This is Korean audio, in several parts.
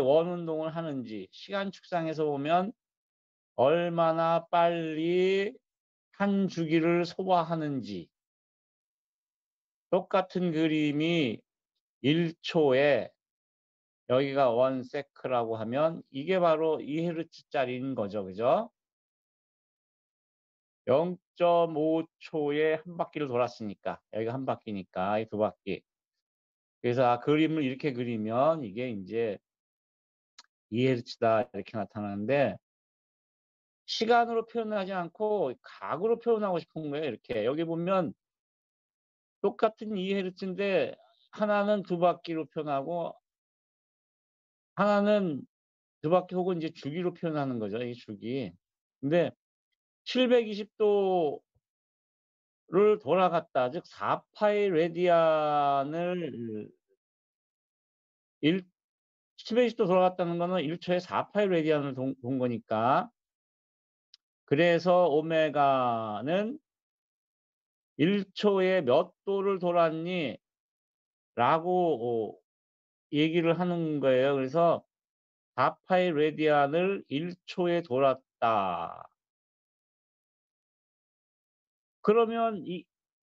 원운동을 하는지, 시간 축상해서 보면 얼마나 빨리 한 주기를 소화하는지, 똑같은 그림이 1 초에 여기가 1 세크라고 하면 이게 바로 2 헤르츠짜리인 거죠. 그죠? 0.5 초에 한 바퀴를 돌았으니까. 여기가 한 바퀴니까 이 두 바퀴. 그래서 그림을 이렇게 그리면 이게 인제 2 헤르츠다 이렇게 나타나는데, 시간으로 표현하지 않고 각으로 표현하고 싶은 거예요 이렇게. 여기 보면 똑같은 2 헤르츠인데 하나는 두 바퀴로 표현하고 하나는 두 바퀴 혹은 이제 주기로 표현하는 거죠, 이 주기. 근데 720 도를 돌아갔다, 즉 4 파이 레디안을 1 720도 돌아갔다는 거는 1 초에 4 파이 레디안을 돈 거니까, 그래서 오메가는 "1 초에 몇 도를 돌았니?" 라고 얘기를 하는 거예요. 그래서 4 파이 레디안을 1 초에 돌았다. 그러면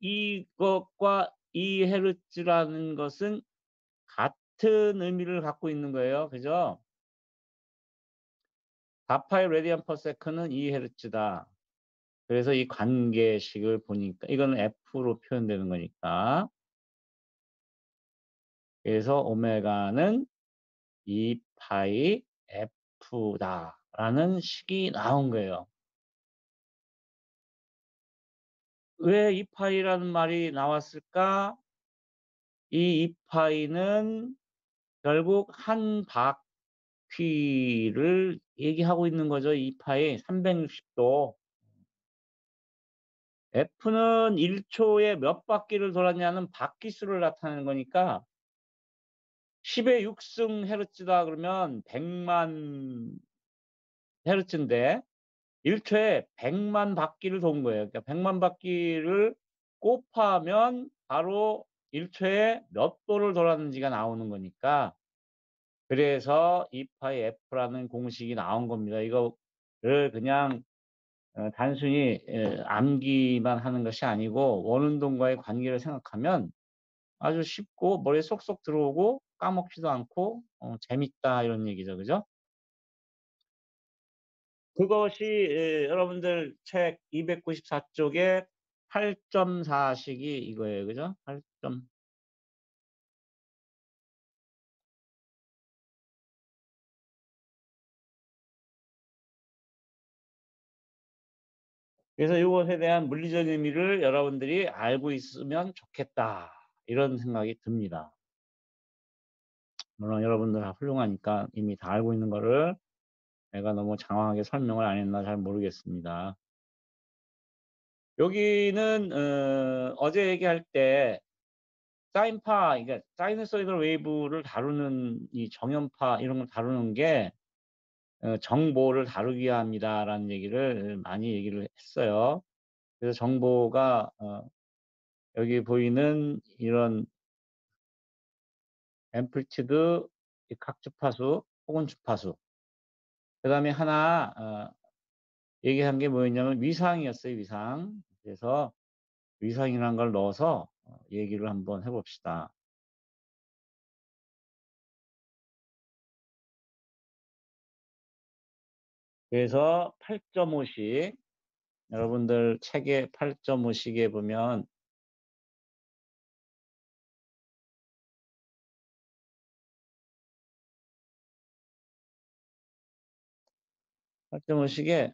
이것과 이 헤르츠라는 것은 같은 의미를 갖고 있는 거예요. 그죠? 4 파이 레디안 퍼 세컨은 2 헤르츠다. 그래서 이 관계식을 보니까 이거는 F로 표현되는 거니까. 그래서 오메가는 2 파이 F다라는 식이 나온 거예요. 왜 2 파이라는 말이 나왔을까? 이 2 파이는 결국 한 바퀴를 얘기하고 있는 거죠. 2 파이 360 도. F는 1 초에 몇 바퀴를 돌았냐는 바퀴 수를 나타내는 거니까 10의 6 승 헤르츠다 그러면 100만 헤르츠인데 1 초에 100만 바퀴를 돈 거예요. 그러니까 100만 바퀴를 곱하면 바로 1 초에 몇 도를 돌았는지가 나오는 거니까, 그래서 2 파이 F라는 공식이 나온 겁니다. 이거를 그냥 단순히 암기만 하는 것이 아니고 원운동과의 관계를 생각하면 아주 쉽고 머리에 쏙쏙 들어오고 까먹지도 않고 재밌다 이런 얘기죠. 그죠? 그것이 여러분들 책 294 쪽에 8.4 식이 이거예요. 그죠? 8 점. 그래서 이것에 대한 물리적 의미를 여러분들이 알고 있으면 좋겠다, 이런 생각이 듭니다. 물론 여러분들 다 훌륭하니까 이미 다 알고 있는 거를 내가 너무 장황하게 설명을 안 했나 잘 모르겠습니다. 여기는 어제 얘기할 때 사인파, 그러니까 사이너소이덜 웨이브를 다루는 이 정연파 이런 걸 다루는 게 정보를 다루기 위함이다라는 얘기를 많이 얘기를 했어요. 그래서 정보가 여기 보이는 이런 앰플리튜드, 이 각 주파수 혹은 주파수, 그다음에 하나 얘기한 게 뭐였냐면 위상이었어요, 위상. 그래서 위상이라는 걸 넣어서 얘기를 한번 해 봅시다. 그래서 8.5 식, 여러분들 책에 8.5 식에 보면 8.5 식에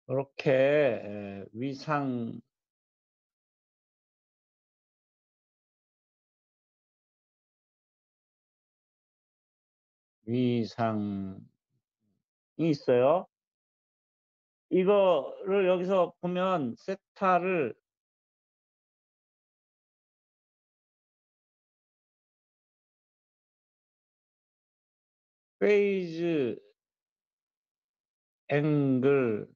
요렇게 위상이 있어요. 이거를 여기서 보면 세타를 페이즈 앵글서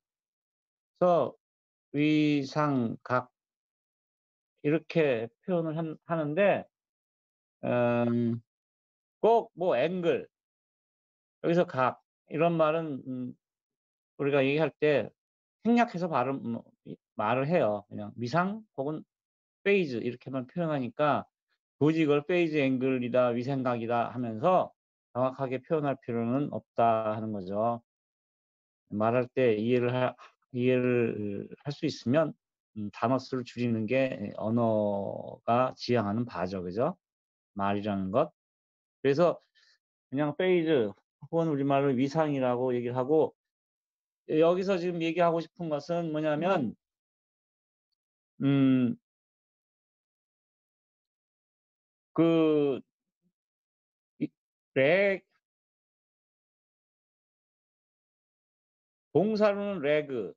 위상각 이렇게 표현을 하는데 꼭 뭐 앵글 여기서 각 이런 말은 우리가 얘기할 때 생략해서 발음 말을 해요. 그냥 위상 혹은 페이즈 이렇게만 표현하니까 굳이 이걸 페이즈 앵글이다 위생각이다 하면서 정확하게 표현할 필요는 없다 하는 거죠. 말할 때 이해를 할 수 있으면 단어 수를 줄이는 게 언어가 지향하는 바죠. 그죠? 말이라는 것. 그래서 그냥 페이즈 혹은 우리말로 위상이라고 얘기를 하고 여기서 지금 얘기하고 싶은 것은 뭐냐면 음 그 이 렉 동사로는 레그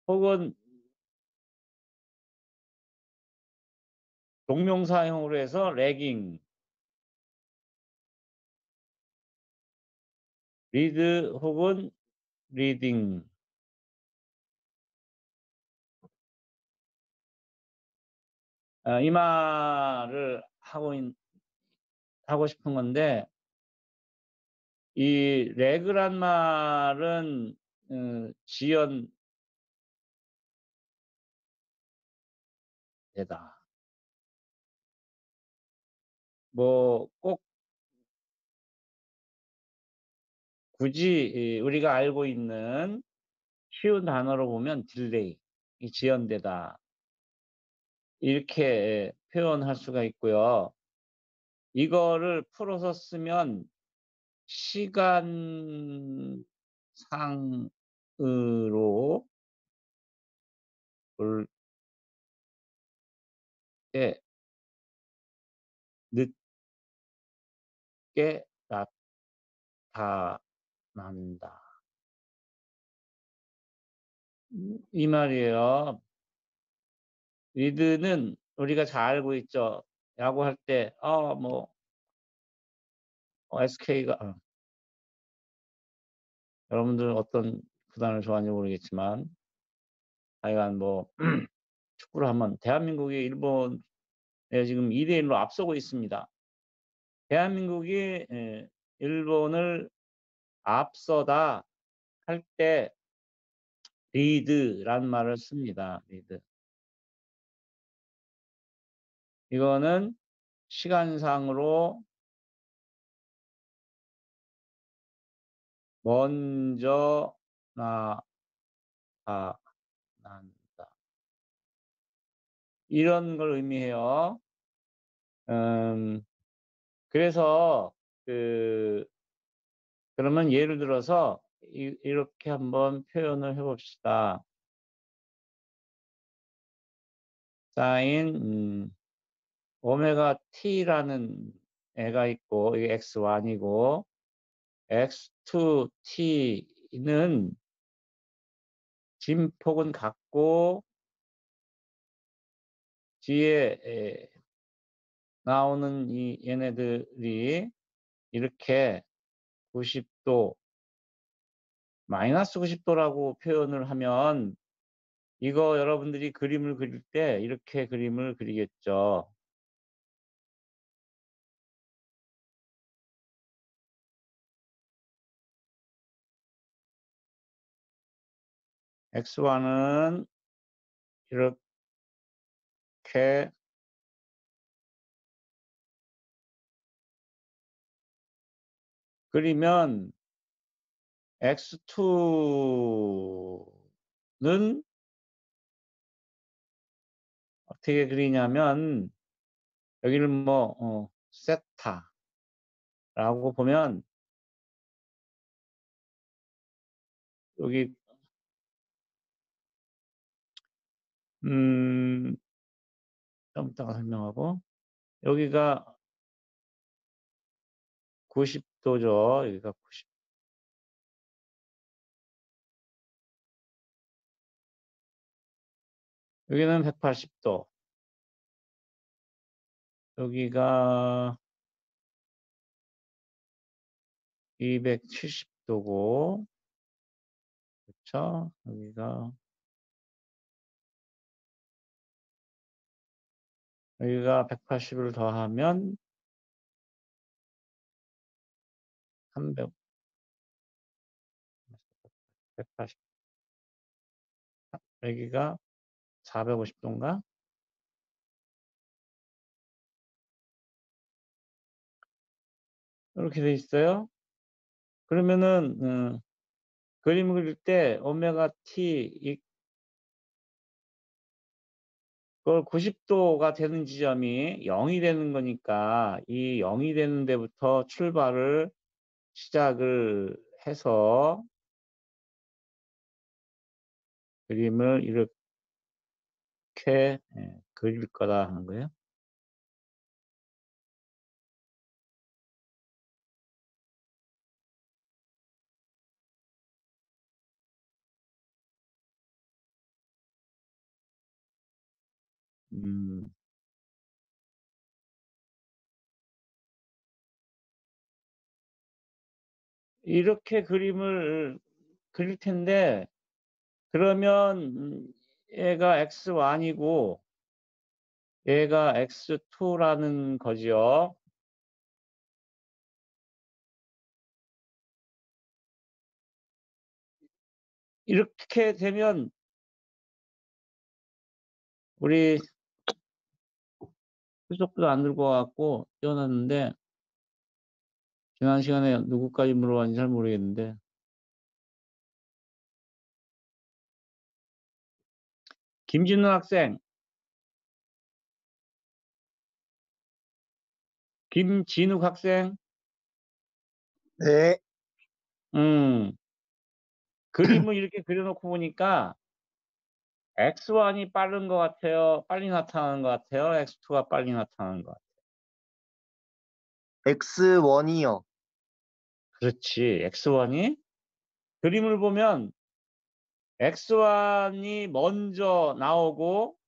혹은 동명사형으로 해서 레깅, 리드 혹은 리딩 이 말을 하고 싶은 건데 이 레그란 말은 지연되다. 뭐 꼭 굳이 우리가 알고 있는 쉬운 단어로 보면 딜레이, 이 지연되다 이렇게 표현할 수가 있고요. 이거를 풀어서 쓰면 시간상으로 볼 때 늦게 나타난다. 이 말이에요. 리드는 우리가 잘 알고 있죠. 야구할 때 뭐 SK가 여러분들 어떤 구단을 좋아하는지 모르겠지만 하여간 뭐 축구를 하면 대한민국이 일본에 지금 2대 1로 앞서고 있습니다. 대한민국이 일본을 앞서다 할 때 리드란 말을 씁니다. 리드. 이거는 시간상으로 먼저 나타난다. 이런 걸 의미해요. 음 그래서 그 그러면 예를 들어서 이렇게 한번 표현을 해 봅시다. 사인 오메가 t라는 애가 있고 이게 x1이고 x2 t는 진폭은 같고 뒤에 나오는 얘네들이 이렇게 90도 마이너스 90도라고 표현을 하면 이거 여러분들이 그림을 그릴 때 이렇게 그림을 그리겠죠. x1은 이렇게 그리면 x2는 어떻게 그리냐면 여기를 뭐 세타라고 보면 여기 좀 이따가 설명하고 여기가 90도죠. 여기가 90. 여기는 180도. 여기가 270도고 그쵸? 여기가 180을 더하면 300 180 여기가 450도인가? 이렇게 돼 있어요. 그러면은 그림을 그릴 때 오메가 t 그걸 90도가 되는 지점이 0이 되는 거니까 이 0이 되는 데부터 시작을 해서 그림을 이렇게 그릴 거다 하는 거예요. 이렇게 그림을 그릴 텐데 그러면 얘가 x1이고 얘가 x2라는 거지요. 이렇게 되면 우리 수석도 안 들고 와 갖고 띄워놨는데 지난 시간에 누구까지 물어봤는지 잘 모르겠는데 김진우 학생, 김진욱 학생, 네. 그림을 이렇게 그려놓고 보니까 x1이 빠른 것 같아요? 빨리 나타나는 것 같아요? x2가 빨리 나타나는 것 같아요? X1이요. 그렇지. x1이 그림을 보면 x1이 먼저 나오고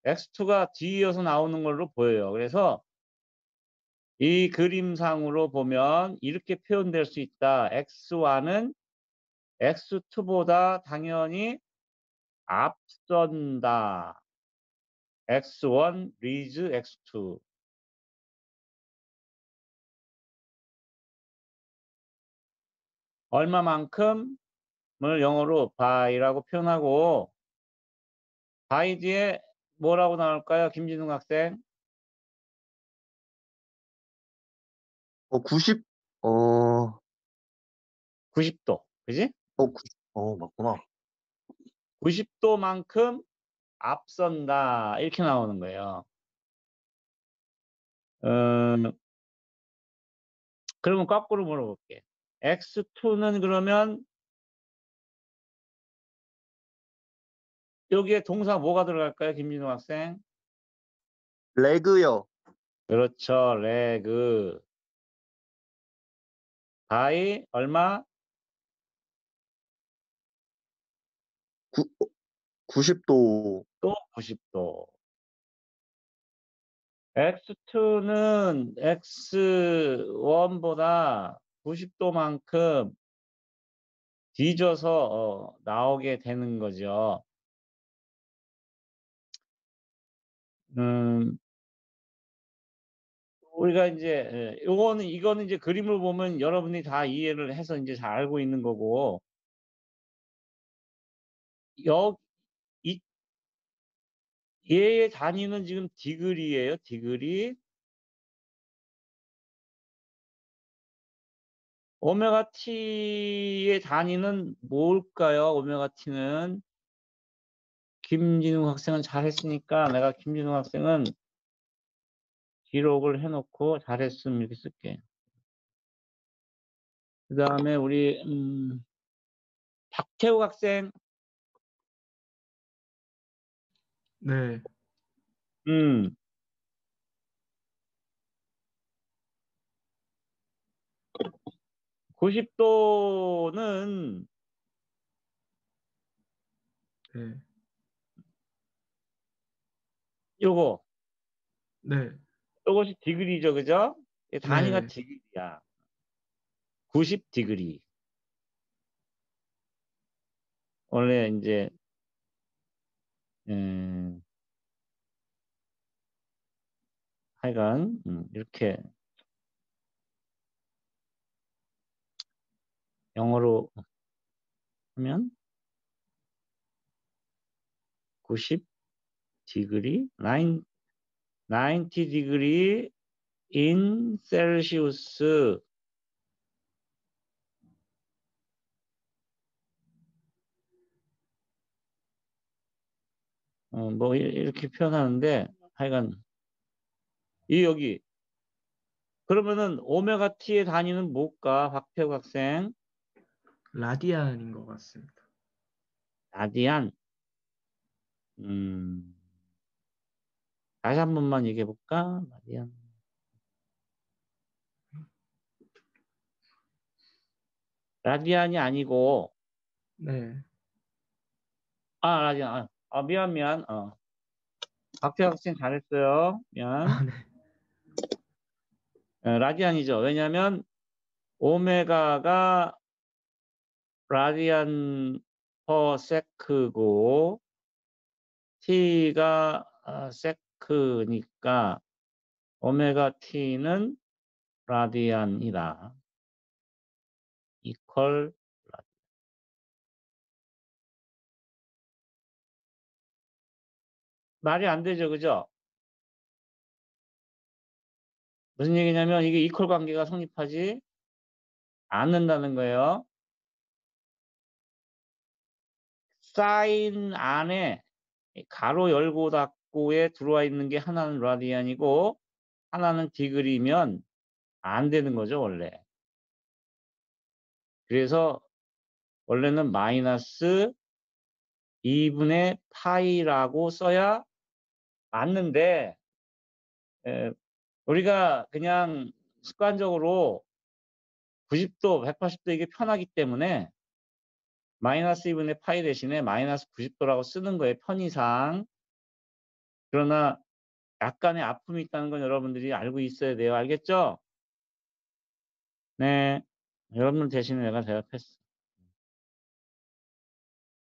x2가 뒤이어서 나오는 걸로 보여요. 그래서 이 그림상으로 보면 이렇게 표현될 수 있다. x1은 x2보다 당연히 앞선다. x1 leads x2. 얼마만큼을 영어로 by라고 표현하고 by 뒤에 뭐라고 나올까요? 김진웅 학생. 90, 90도. 그지? 맞구나. 90도만큼 앞선다. 이렇게 나오는 거예요. 그러면 거꾸로 물어볼게. x2는 그러면 여기에 동사 뭐가 들어갈까요? 김진우 학생. 레그요. 그렇죠. 레그. by 얼마? 90도. 또 90도. x2는 x1보다 90도만큼 뒤져서 나오게 되는 거죠. 우리가 이제 이거는 이제 그림을 보면 여러분이 다 이해를 해서 이제 잘 알고 있는 거고 얘의 단위는 지금 디그리예요. 디그리. 오메가 t의 단위는 뭘까요? 오메가 t는 김진웅 학생은 잘했으니까 내가 김진웅 학생은 기록을 해놓고 잘했음 이렇게 쓸게. 그 다음에 우리 박태우 학생. 네. 90도는 네. 요것이 디그리죠, 그죠? 단위가 네. 디그리야. 90디그리. 원래 이제 하여간 이렇게 영어로 하면 90디그리, 90디그리 in 셀시우스. 뭐 이렇게 표현하는데 하여간 여기 그러면은 오메가 t의 단위는 뭘까? 박태욱 학생. 라디안인 것 같습니다. 라디안. 다시 한 번만 얘기해 볼까? 라디안. 라디안이 아니고 네. 라디안. 미안. 박태욱 학생 잘했어요. 미안. 네. 라디안이죠. 왜냐하면 오메가가 라디안 퍼 세크고 t가 세크니까 오메가 t는 라디안이다. 이퀄 라디안. 말이 안 되죠, 그죠? 무슨 얘기냐면 이게 이퀄 관계가 성립하지 않는다는 거예요. 사인 안에 가로 열고 닫고에 들어와 있는 게 하나는 라디안이고 하나는 디그리면 안 되는 거죠, 원래. 그래서 원래는 마이너스 2분의 파이라고 써야 맞는데 우리가 그냥 습관적으로 90도, 180도 이게 편하기 때문에 마이너스 2분의 파이 대신에 마이너스 90도라고 쓰는 거예요, 편의상. 그러나 약간의 아픔이 있다는 건 여러분들이 알고 있어야 돼요. 알겠죠? 네. 여러분 대신에 내가 대답했어.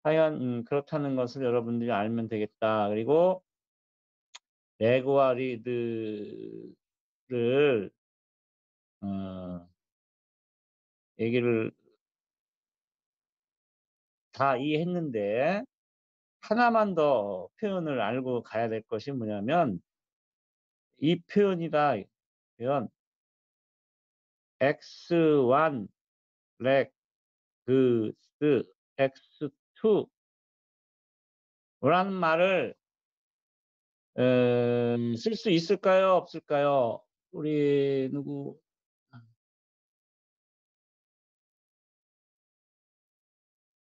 하여간 그렇다는 것을 여러분들이 알면 되겠다. 그리고 레고와 리드를 얘기를 다 이해했는데 하나만 더 표현을 알고 가야 될 것이 뭐냐면 이 표현이다. 표현 x1 레그스 x2 라는 말을 쓸 수 있을까요? 없을까요? 우리 누구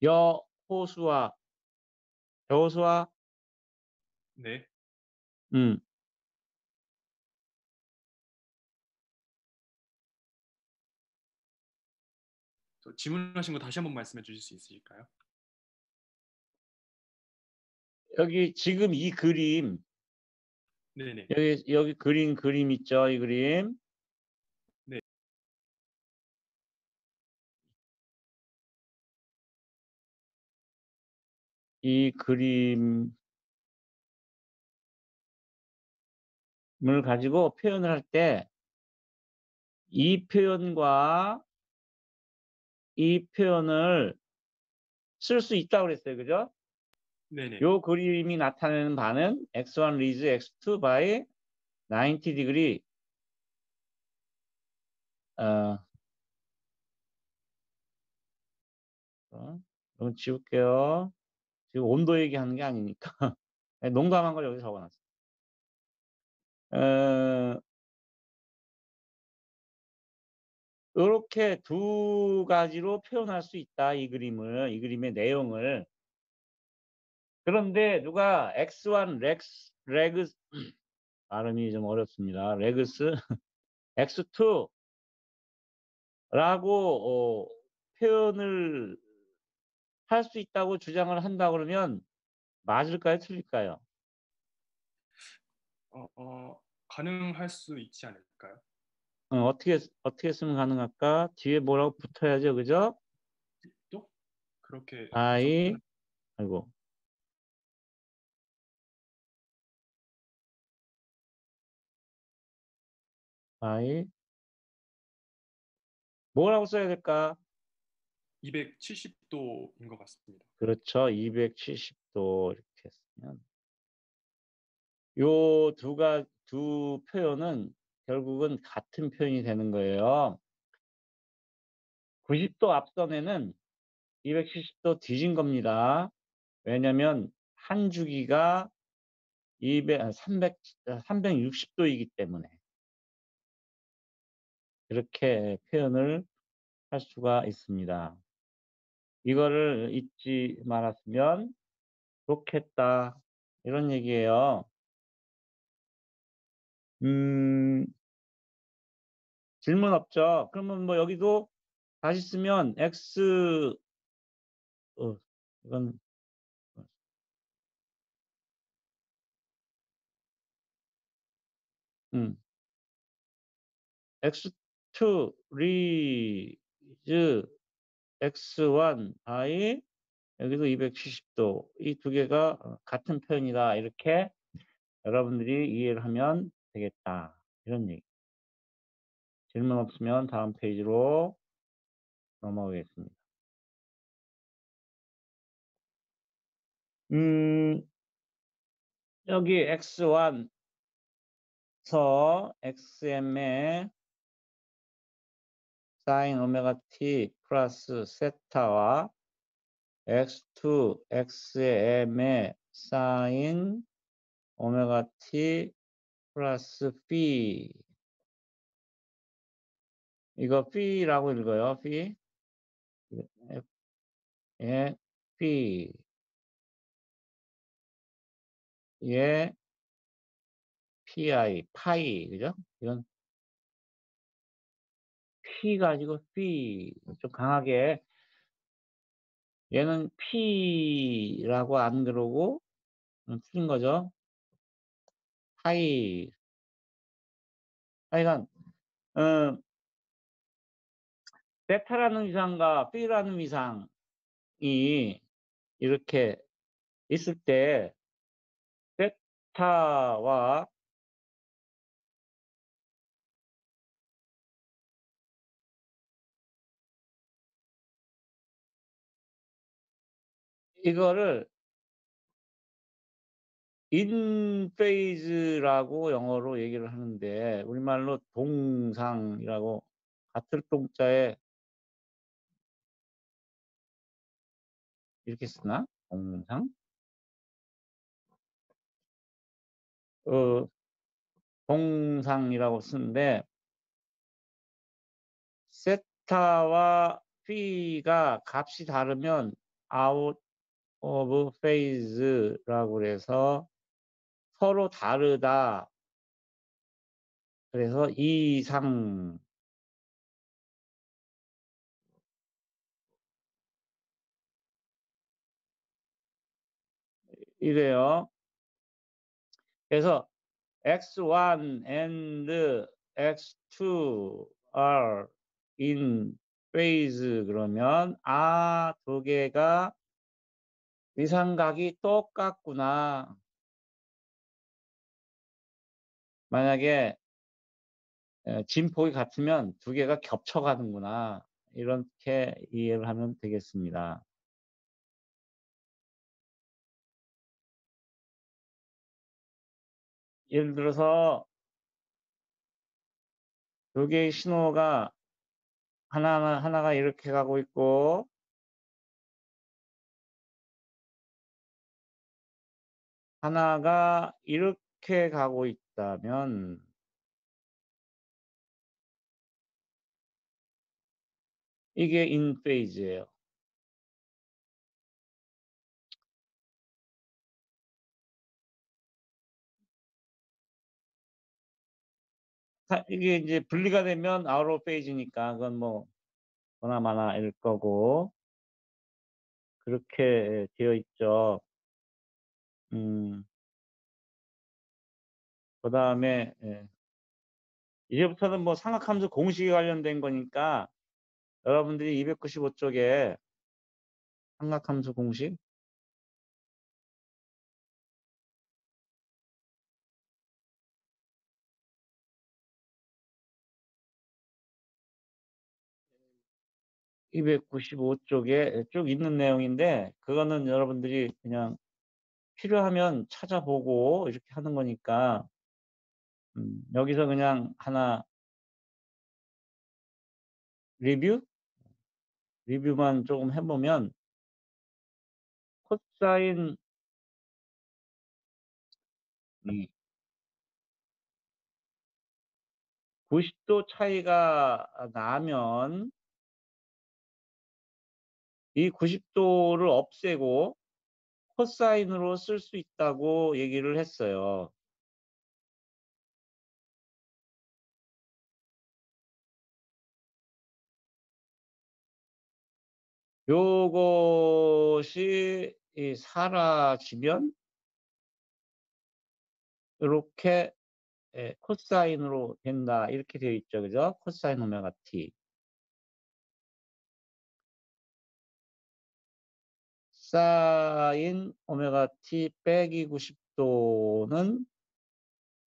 여호수아 네. 음. 질문하신 거 다시 한번 말씀해 주실 수 있으실까요? 여기 지금 이 그림 네네. 여기 그림 있죠? 이 그림. 네. 이 그림을 가지고 표현을 할 때 이 표현과 이 표현을 쓸 수 있다고 그랬어요. 그죠? 네네. 요 그림이 나타내는 바는 x1 leads x2 by 90 degree. 이건 지울게요. 지금 온도 얘기하는 게 아니니까. 농담한 걸 여기 적어놨어요. 이렇게 두 가지로 표현할 수 있다. 이 그림의 내용을. 그런데 누가 x1 레그스 발음이 좀 어렵습니다. 레그스 x2 라고 표현을 할 수 있다고 주장을 한다 그러면 맞을까요? 틀릴까요? 가능할 수 있지 않을까요? 어떻게 쓰면 가능할까? 뒤에 뭐라고 붙어야죠, 그죠? 또 그렇게 I, 접근- 아이고. I, 뭐라고 써야 될까? 270도인 것 같습니다. 그렇죠. 270도 이렇게 쓰면. 요 두 표현은 결국은 같은 표현이 되는 거예요. 90도 앞선에는 270도 뒤진 겁니다. 왜냐면 한 주기가 360도이기 때문에 이렇게 표현을 할 수가 있습니다. 이거를 잊지 말았으면 좋겠다. 이런 얘기예요. 질문 없죠? 그러면 뭐 여기도 다시 쓰면 x 이건 x2 리즈 x1 i 여기도 270도 이 두 개가 같은 표현이다. 이렇게 여러분들이 이해를 하면 되겠다. 이런 얘기. 질문 없으면 다음 페이지로 넘어가겠습니다. 여기 x1서 xm의 sin 오메가 t 플러스 세타와 x2 xm의 sin 오메가 t 플러스 phi 이거 phi라고 읽어요. phi 예, phi 예, pi 파이 그죠? 이건 p가 아니고 phi 좀 강하게 얘는 p라고 안 그러고 틀린 거죠. 파이 하여간 베타라는 위상과 phi라는 위상이 이렇게 있을 때 베타와 이거를 in phase라고 영어로 얘기를 하는데 우리말로 동상이라고 같을 동자에 이렇게 쓰나? 동상? 동상이라고 쓰는데 세타와 p가 값이 다르면 out of phase라고 그래서 서로 다르다. 그래서 이상 이래요. 그래서 x1 and x2 are in phase 그러면 두 개가 위상각이 똑같구나. 만약에 진폭이 같으면 두 개가 겹쳐가는구나. 이렇게 이해를 하면 되겠습니다. 예를 들어서 두 개의 신호가 하나가 이렇게 가고 있고 하나가 이렇게 가고 있다면 이게 in phase예요. 이게 이제 분리가 되면 out of phase니까 그건 뭐 보나마나일 거고 그렇게 되어 있죠. 그다음에 이제부터는 뭐 삼각함수 공식에 관련된 거니까 여러분들이 295쪽에 삼각함수 공식 (295쪽에) 쭉 있는 내용인데 그거는 여러분들이 그냥 필요하면 찾아보고 이렇게 하는 거니까 여기서 그냥 하나 리뷰만 조금 해 보면 코사인 90도 차이가 나면 이 90도를 없애고 코사인으로 쓸 수 있다고 얘기를 했어요. 요것이 사라지면 요렇게 코사인으로 된다 이렇게 되어 있죠. 그죠? 코사인 오메가 t. 사인 오메가 t 빼기 90도는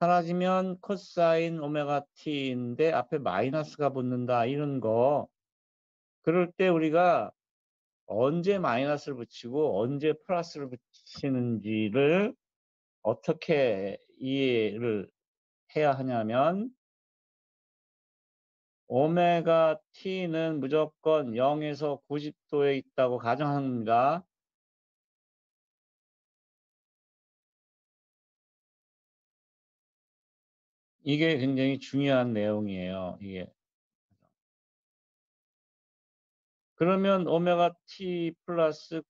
사라지면 코사인 오메가 t인데 앞에 마이너스가 붙는다 이런 거. 그럴 때 우리가 언제 마이너스를 붙이고 언제 플러스를 붙이는지를 어떻게 이해를 해야 하냐면 오메가 t는 무조건 0에서 90도에 있다고 가정합니다. 이게 굉장히 중요한 내용이에요. 이게. 그러면 오메가 t 플러스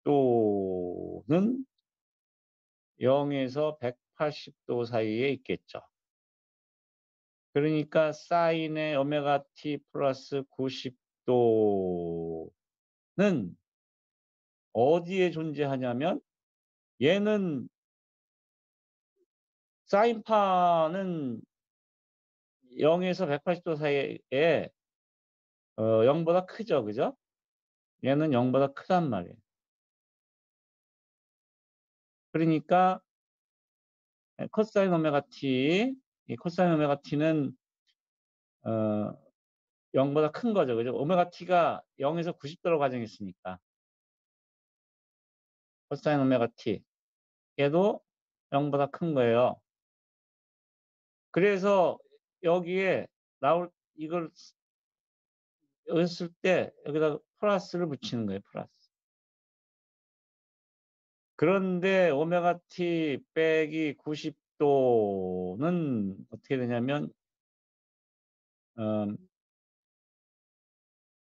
90도는 0에서 180도 사이에 있겠죠. 그러니까 사인의 오메가 t 플러스 90도는 어디에 존재하냐면 얘는 사인파는 0에서 180도 사이에 0보다 크죠. 그죠? 얘는 0보다 크단 말이에요. 그러니까 코사인 오메가 t, 이 코사인 오메가 t는 0보다 큰 거죠. 그죠? 오메가 t가 0에서 90도로 가정했으니까. 코사인 오메가 t. 얘도 0보다 큰 거예요. 그래서 여기에 이걸 쓸 때 여기다 플러스를 붙이는 거예요. 플러스. 그런데 오메가 t 빼기 90도는 어떻게 되냐면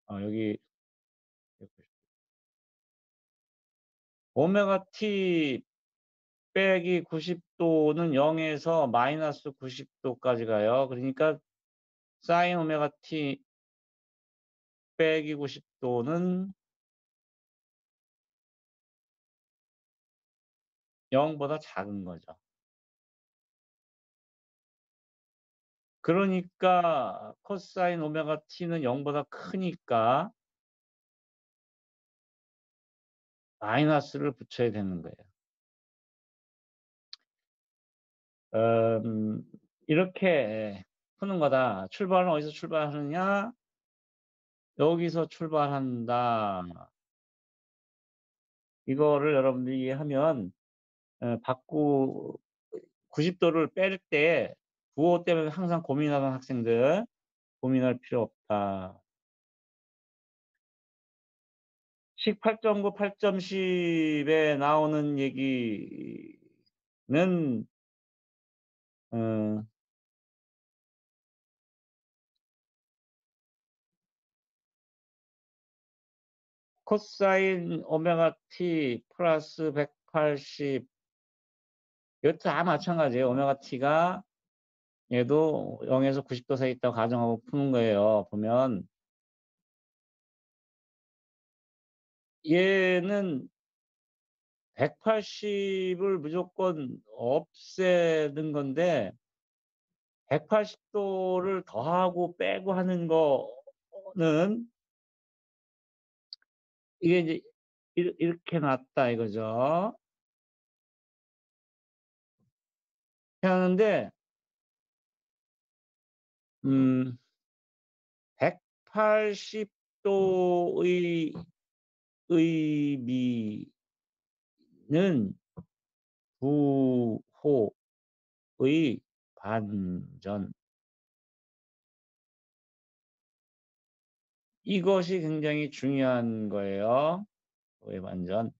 여기 오메가 t 빼기 90도는 0에서 마이너스 90도까지 가요. 그러니까 사인 오메가 t 빼기 90도는 0보다 작은 거죠. 그러니까 코사인 오메가 t는 0보다 크니까 마이너스를 붙여야 되는 거예요. 이렇게 푸는 거다. 출발은 어디서 출발하느냐? 여기서 출발한다. 이거를 여러분들이 이해하면 90도를 뺄 때 부호 때문에 항상 고민하는 학생들 고민할 필요 없다. 식 8.9, 8.10에 나오는 얘기는 코사인 오메가 t 플러스 180 이것도 다 마찬가지예요. 오메가 t가 얘도 0에서 90도 사이에 있다고 가정하고 푸는 거예요. 보면 얘는 180을 무조건 없애는 건데 180도를 더하고 빼고 하는 거는 이게 이제 이렇게 놨다 이거죠. 하는데 180도의 의미는 부호의 반전. 이것이 굉장히 중요한 거예요. 부호의 반전.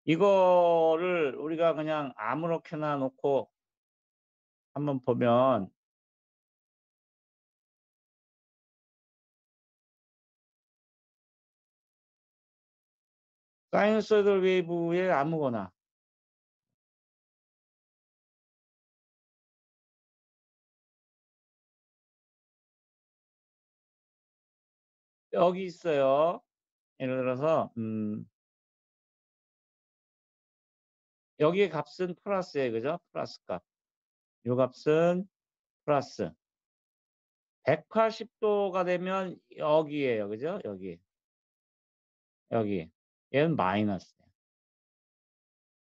이거를 우리가 그냥 아무렇게나 놓고 한번 보면 사이누소이들 웨이브의 아무거나 여기 있어요. 예를 들어서 여기의 값은 플러스예요. 그죠? 플러스 값. 요 값은 플러스. 180도가 되면 여기에요. 그죠? 여기. 여기. 얘는 마이너스예요.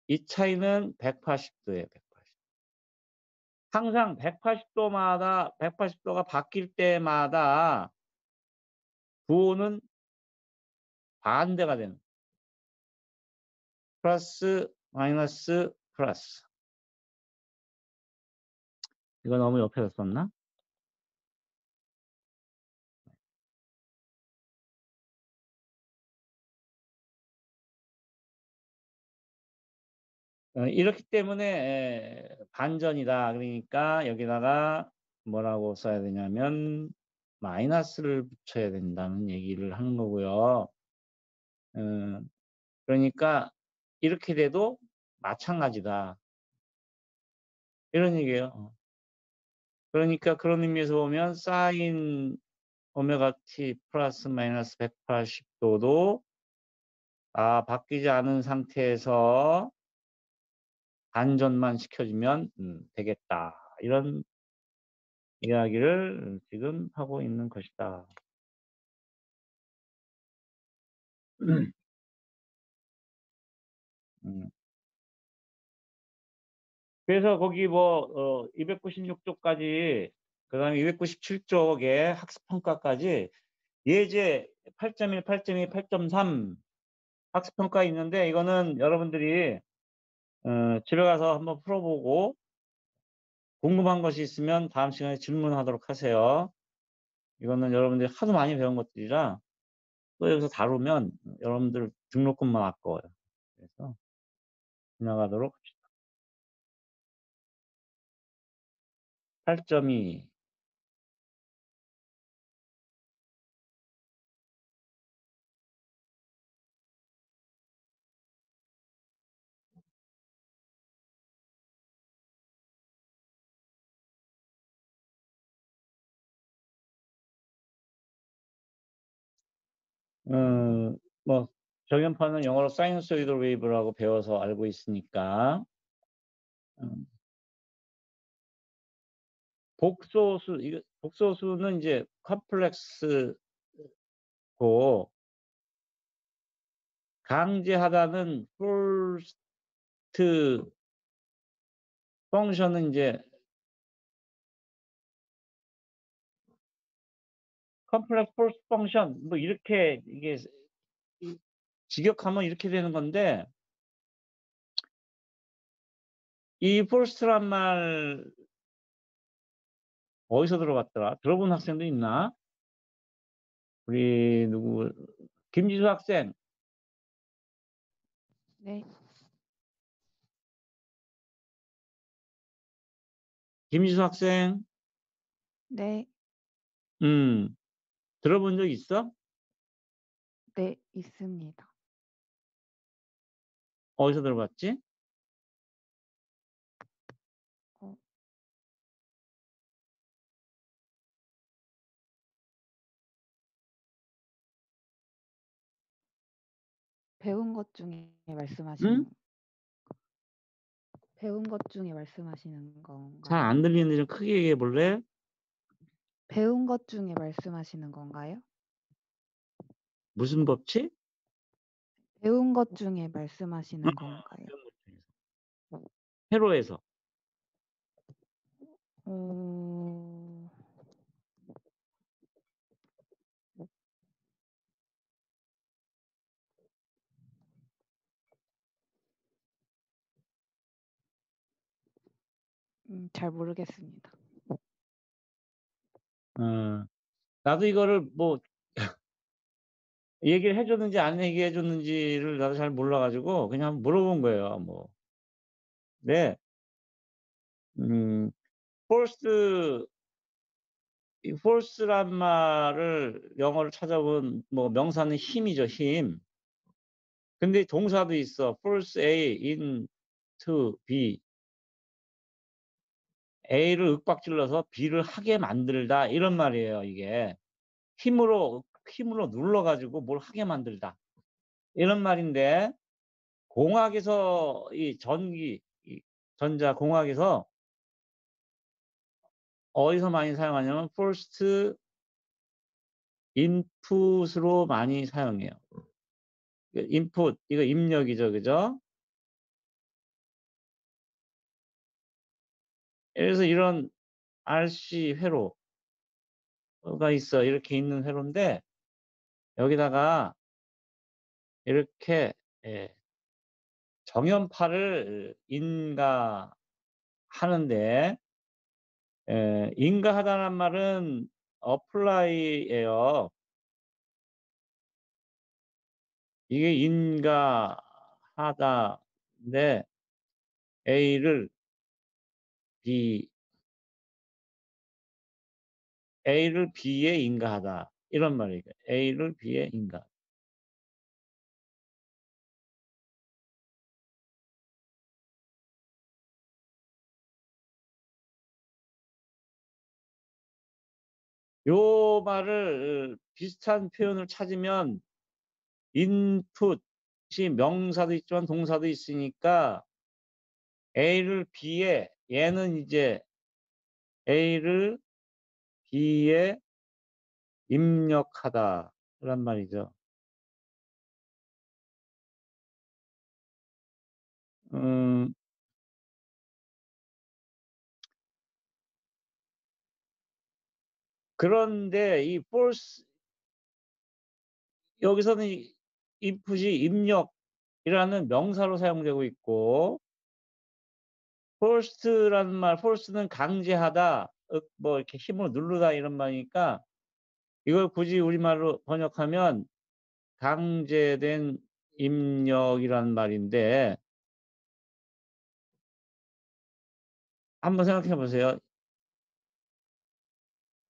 이 차이는 180도예요. 180도. 항상 180도가 바뀔 때마다 부호는 반대가 되는. 플러스, 마이너스, 플러스. 이거 너무 옆에서 썼나? 이렇기 때문에 반전이다. 그러니까 여기다가 뭐라고 써야 되냐면 마이너스를 붙여야 된다는 얘기를 하는 거고요. 그러니까 이렇게 돼도 마찬가지다. 이런 얘기예요. 그러니까 그런 의미에서 보면 사인 오메가 t 플러스 마이너스 180도도 바뀌지 않은 상태에서 반전만 시켜주면 되겠다. 이런 이야기를 지금 하고 있는 것이다. 그래서 거기 296쪽까지 그다음에 297쪽에 학습평가까지 예제 8.1, 8.2, 8.3 학습평가 있는데 이거는 여러분들이 집에 가서 한번 풀어보고 궁금한 것이 있으면 다음 시간에 질문하도록 하세요. 이거는 여러분들이 하도 많이 배운 것들이라 또 여기서 다루면 여러분들 등록금만 아까워요. 그래서 지나가도록 합시다. 8.2 뭐 정연파는 영어로 사이너소이드 웨이브라고 배워서 알고 있으니까 복소수는 이제 컴플렉스고 강제하다는 first 펑션은 이제 컴플렉스 first 펑션 뭐 이렇게 이게 직역하면 이렇게 되는 건데 이 first란 말 어디서 들어봤더라? 들어본 학생도 있나? 우리 누구 김지수 학생. 네. 김지수 학생. 네. 들어본 적 있어? 네, 있습니다. 어디서 들어봤지? 배운 것 중에 응? 말씀하시는 배운 것 중에 말씀하시는 잘 건가요? 안 들리는데 좀 크게 얘기해 볼래? 배운 것 중에 말씀하시는 건가요? 무슨 법칙? 배운 것 중에 말씀하시는 건가요? 배운 것 중에서. 회로에서. 어... 잘 모르겠습니다. 나도 이거를 뭐 얘기를 해 줬는지 안 얘기해 줬는지를 나도 잘 몰라 가지고 그냥 한번 물어본 거예요. 뭐. 네. force 이 force란 말을 영어로 찾아보면 뭐 명사는 힘이죠, 힘. 근데 동사도 있어. force A into B. A를 윽박질러서 B를 하게 만들다 이런 말이에요, 이게. 힘으로 눌러 가지고 뭘 하게 만들다. 이런 말인데 공학에서 이 전기 이 전자 공학에서 어디서 많이 사용하냐면 first input으로 많이 사용해요. input 이거 입력이죠. 그죠? 그래서 이런 RC 회로가 있어. 이렇게 있는 회로인데 여기다가 이렇게 예 정연파를 인가하는데 인가하다는 말은 apply예요. 이게 인가하다인데 A를 B에 인가하다 이런 말이에요. A를 B에 인가. 요 말을 비슷한 표현을 찾으면 input이 명사도 있지만 동사도 있으니까 A를 B에 얘는 이제 A를 B에 입력하다 그런 말이죠. 그런데 이 force 여기서는 이 input이 입력이라는 명사로 사용되고 있고 force라는 말 force는 강제하다 뭐 이렇게 힘으로 누르다 이런 말이니까 이걸 굳이 우리말로 번역하면 강제된 입력이라는 말인데 한번 생각해 보세요.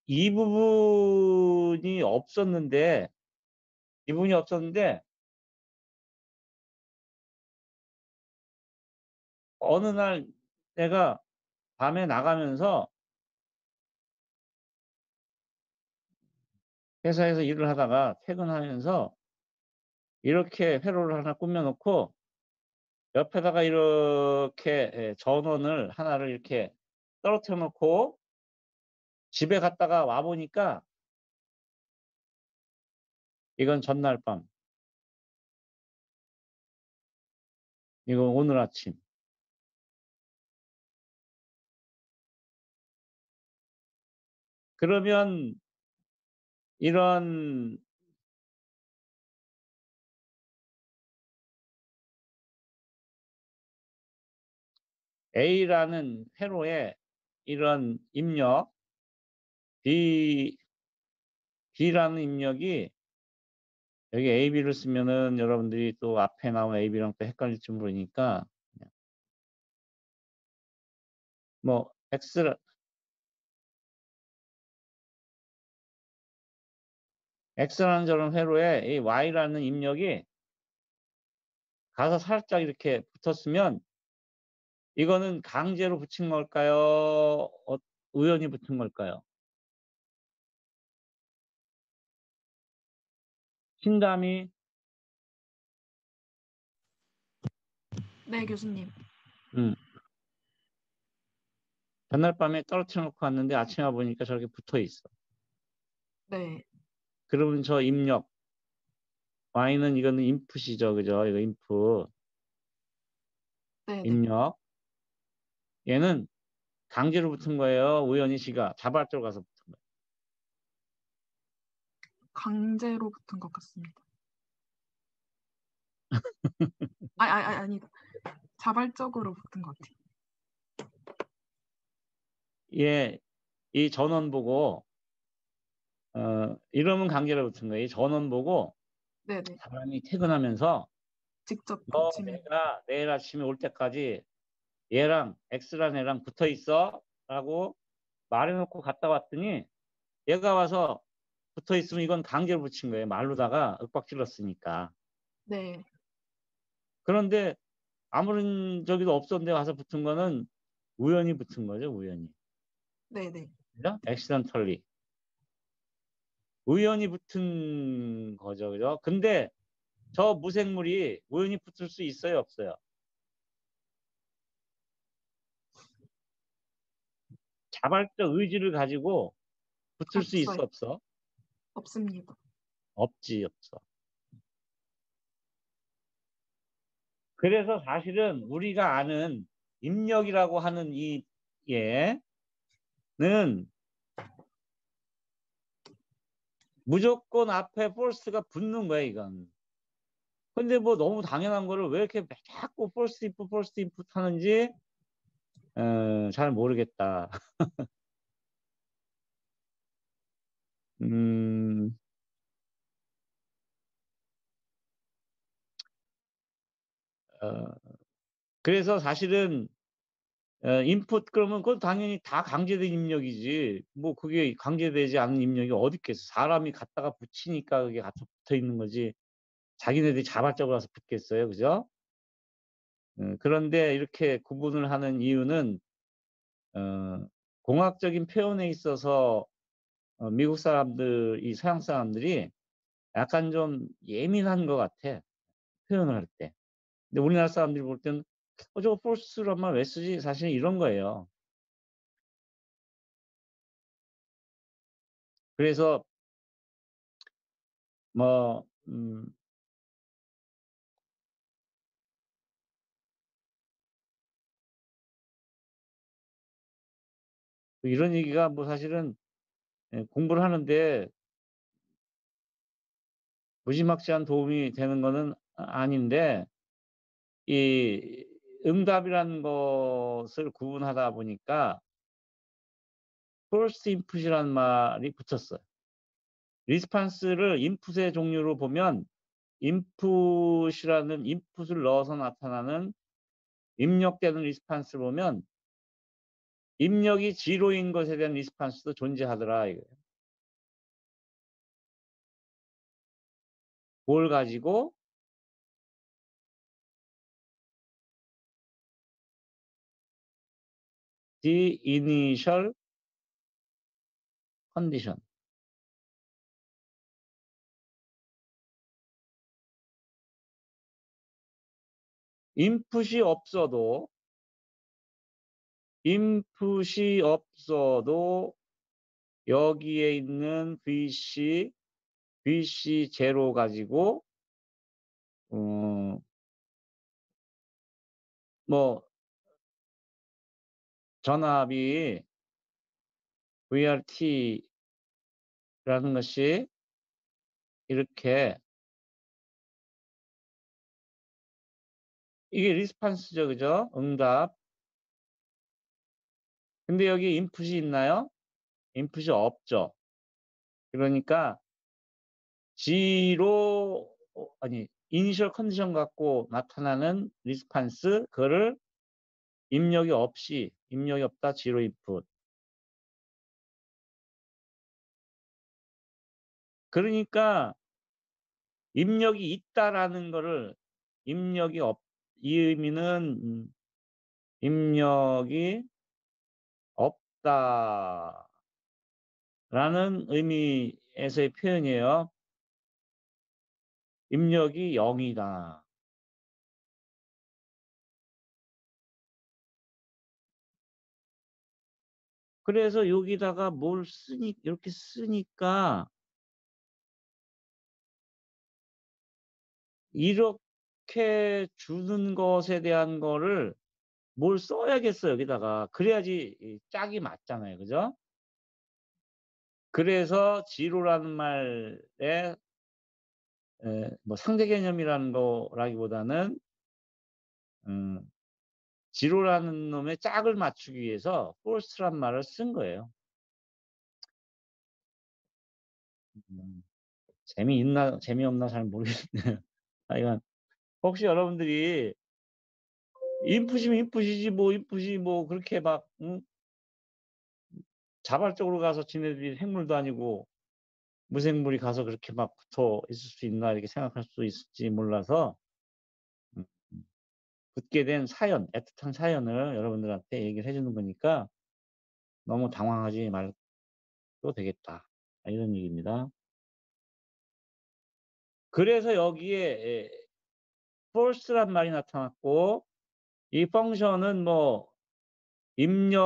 이 부분이 없었는데 어느 날 내가 밤에 나가면서 회사에서 일을 하다가 퇴근하면서 이렇게 회로를 하나 꾸며 놓고 옆에다가 이렇게 전원을 하나를 이렇게 떨어뜨려 놓고 집에 갔다가 와 보니까 이건 전날 밤, 이건 오늘 아침. 그러면 이런 A라는 회로에 이런 입력 B라는 입력이 여기 AB를 쓰면은 여러분들이 또 앞에 나온 AB랑 또 헷갈릴지 모르니까 뭐 X라는 저런 회로에 이 Y라는 입력이 가서 살짝 이렇게 붙었으면 이거는 강제로 붙인 걸까요? 우연히 붙은 걸까요? 신담이 네, 교수님. 음. 전날 밤에 떨어뜨려 놓고 왔는데 아침에 와 보니까 저렇게 붙어 있어. 네, 그러면 저 입력, Y는 이거는 인풋이죠, 그죠? 이거 인풋, 네, 네. 입력. 얘는 강제로 붙은 거예요. 우연히 지가 자발적으로 가서 붙은 거예요. 강제로 붙은 것 같습니다. 아니다. 자발적으로 붙은 것 같아요. 얘, 이 전원 보고, 이러면 강제로 붙은 거예요. 이 전원 보고 네, 네. 사람이 퇴근하면서 직접 너 붙이면. 내가 내일 아침에 올 때까지 얘랑 X란 애랑 붙어 있어 라고 말해놓고 갔다 왔더니 얘가 와서 붙어 있으면 이건 강제로 붙인 거예요. 말로다가 윽박질렀으니까. 네, 그런데 아무런 저기도 없었는데 와서 붙은 거는 우연히 붙은 거죠. 우연히. 네, 네. 그죠? accidentally. 우연히 붙은 거죠. 그죠? 근데 저 무생물이 우연히 붙을 수 있어요? 없어요? 자발적 의지를 가지고 붙을 수 있어? 없어요. 없어? 없습니다. 없지, 없어. 그래서 사실은 우리가 아는 입력이라고 하는 이 얘는 무조건 앞에 false가 붙는 거야, 이건. 근데 뭐 너무 당연한 거를 왜 이렇게 자꾸 false if 하는지 잘 모르겠다. 음, 어, 그래서 사실은 인풋 그러면 그건 당연히 다 강제된 입력이지. 뭐 그게 강제되지 않은 입력이 어디 있겠어. 사람이 갖다가 붙이니까 그게 갖다 붙어 있는 거지. 자기네들이 자발적으로 와서 붙겠어요. 그죠? 그런데 이렇게 구분을 하는 이유는 공학적인 표현에 있어서 미국 사람들, 이 서양 사람들이 약간 좀 예민한 것 같아. 표현을 할 때. 근데 우리나라 사람들이 볼 때는 저거 false란 말 왜 쓰지? 사실 이런 거예요. 그래서 뭐 이런 얘기가 뭐 사실은 공부를 하는데 무지막지한 도움이 되는 거는 아닌데 이 응답이라는 것을 구분하다 보니까 false input이라는 말이 붙었어요. 리스판스를 인풋의 종류로 보면 인풋이라는 인풋을 넣어서 나타나는 입력되는 리스판스를 보면 입력이 지로인 것에 대한 리스판스도 존재하더라 이거예요. 뭘 가지고 the initial condition. 인풋이 없어도 여기에 있는 VC 제로 가지고 뭐 전압이 VRT라는 것이 이렇게 이게 리스판스죠, 그죠? 응답. 근데 여기 인풋이 있나요? 인풋이 없죠. 그러니까 이니셜 컨디션 갖고 나타나는 리스판스 그거를 입력이 없다 지로 인풋. 그러니까 입력이 있다라는 거를 이 의미는 입력이 없다라는 의미에서의 표현이에요. 입력이 0이다. 그래서 여기다가 뭘 쓰니 이렇게 쓰니까 이렇게 주는 것에 대한 거를 뭘 써야겠어요, 여기다가. 그래야지 이 짝이 맞잖아요. 그죠? 그래서 지로라는 말에 뭐 상대 개념이라는 거라기보다는 지로라는 놈의 짝을 맞추기 위해서 false란 말을 쓴 거예요. 재미있나 재미없나 잘 모르겠네요. 하여간 혹시 여러분들이 인풋이면 인풋이지 뭐 인풋이 뭐 그렇게 막 자발적으로 가서 지네들이 생물도 아니고 무생물이 가서 그렇게 막 붙어 있을 수 있나 이렇게 생각할 수도 있을지 몰라서 음 붙게 된 사연, 애틋한 사연을 여러분들한테 얘기를 해 주는 거니까 너무 당황하지 말도 되겠다. 이런 얘기입니다. 그래서 여기에 false란 말이 나타났고 이 펑션은 뭐 입력이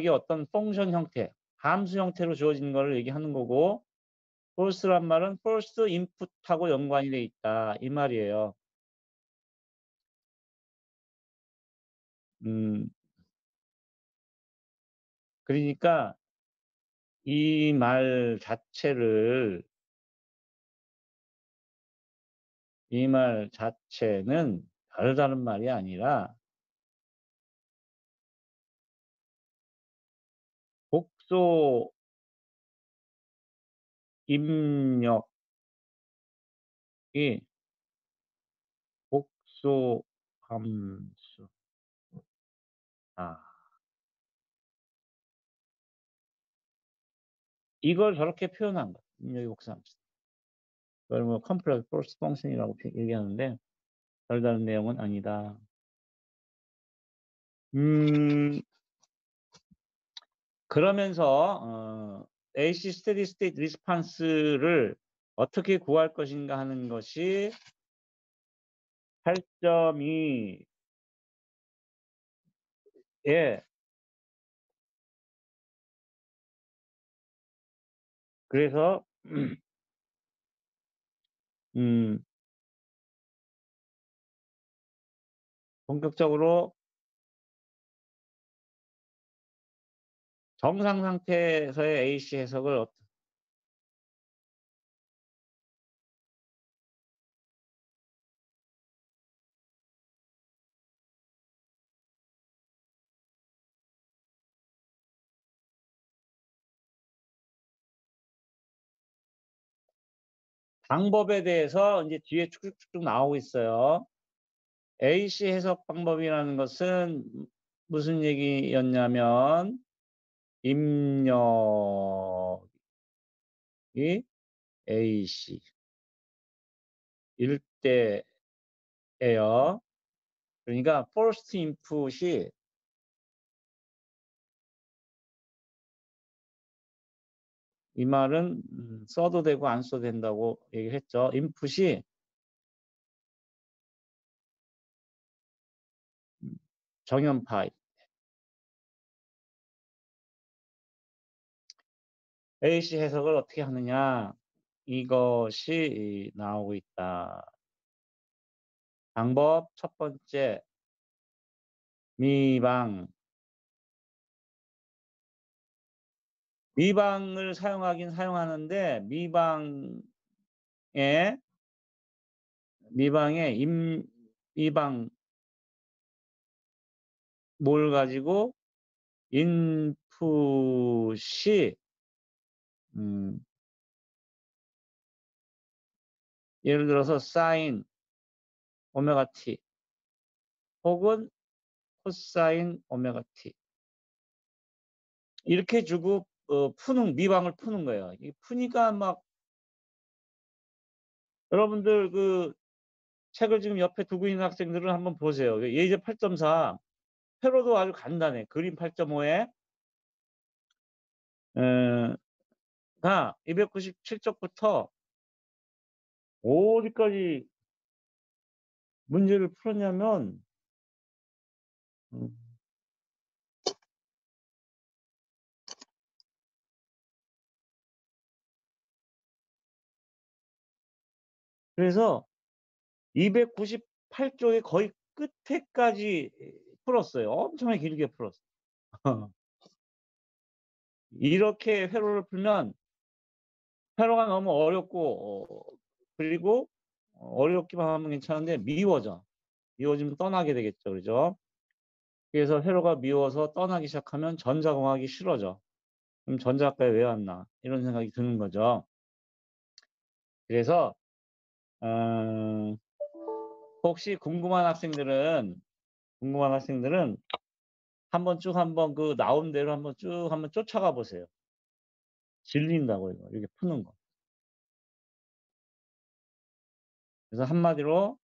어떤 펑션 형태, 함수 형태로 주어진 거를 얘기하는 거고 false란 말은 false input하고 연관이 돼 있다 이 말이에요. 그러니까 이 말 자체는 별다른 말이 아니라 복소 입력이 복소 함수. 이걸 저렇게 표현한 거예요. 입력이 복소 함수. 그걸 뭐 complex false function이라고 얘기하는데 별다른 내용은 아니다. 그러면서 AC steady state response를 어떻게 구할 것인가 하는 것이 8.2에 그래서 본격적으로 정상 상태에서의 AC 해석을 방법에 대해서 이제 뒤에 쭉쭉쭉 나오고 있어요. AC 해석 방법이라는 것은 무슨 얘기였냐면 입력이 AC 일 때예요. 그러니까 first input이 이 말은 써도 되고 안 써도 된다고 얘기를 했죠. input이 정연파일. AC 해석을 어떻게 하느냐 이것이 나오고 있다. 방법 첫 번째 미방을 사용하긴 사용하는데 미방에 미방 뭘 가지고 인풋이 예를 들어서 사인 오메가 t 혹은 코사인 오메가 t 이렇게 주고 미방을 푸는 거예요. 이 푸니까 막 여러분들 그 책을 지금 옆에 두고 있는 학생들은 한번 보세요. 예제 8.4 표로도 아주 간단해. 그림 8.5에 297쪽부터 어디까지 문제를 풀었냐면 그래서 298쪽의 거의 끝에까지 풀었어요. 엄청나게 길게 풀었어요. 이렇게 회로를 풀면 회로가 너무 어렵고 그리고 어렵기만 하면 괜찮은데 미워져. 미워지면 떠나게 되겠죠. 그죠? 그래서 회로가 미워서 떠나기 시작하면 전자공학이 싫어져. 그럼 전자학과에 왜 왔나? 이런 생각이 드는 거죠. 그래서 혹시 궁금한 학생들은 한번 쭉 한번 그 나온 대로 한번 쭉 한번 쫓아가 보세요. 질린다고 이거. 이렇게 푸는 거. 그래서 한마디로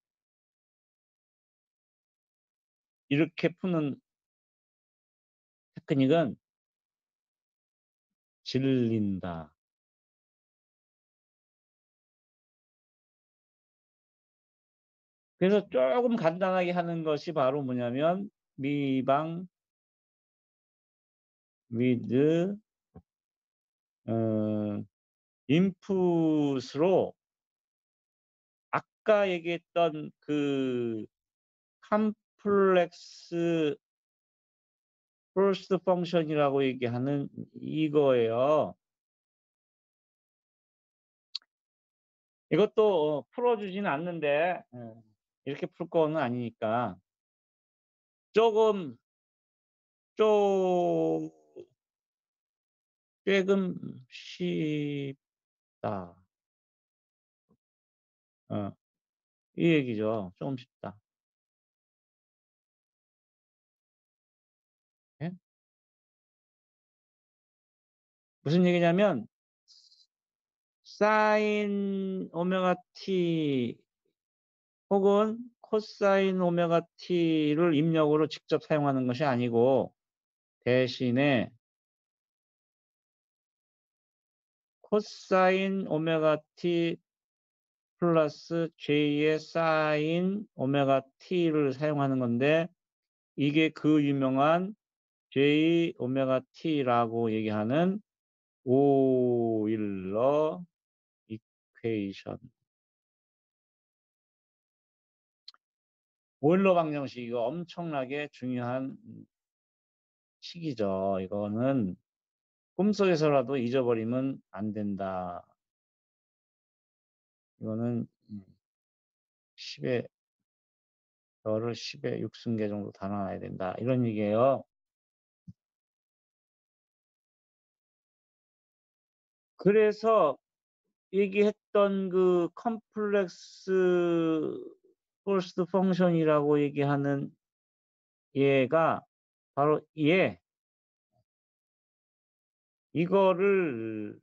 이렇게 푸는 테크닉은 질린다. 그래서 조금 간단하게 하는 것이 바로 뭐냐면 미방 with 인풋으로 아까 얘기했던 그 컴플렉스 퍼스트 펑션이라고 얘기하는 이거예요. 이것도 풀어주지는 않는데 이렇게 풀 거는 아니니까 조금 쉽다. 이 얘기죠. 조금 쉽다. 예? 무슨 얘기냐면 사인 오메가 t 혹은 코사인 오메가 t를 입력으로 직접 사용하는 것이 아니고 대신에 코사인 오메가 t 플러스 j의 사인 오메가 t를 사용하는 건데 이게 그 유명한 j 오메가 t라고 얘기하는 오일러 이퀘이션. 오일러 방정식 이거 엄청나게 중요한 식이죠. 이거는 꿈속에서라도 잊어버리면 안 된다. 이거는 10의 열을 10의 6승계 정도 달아놔야 된다. 이런 얘기예요. 그래서 얘기했던 그 컴플렉스 포스트 펑션이라고 얘기하는 얘가 바로 이거를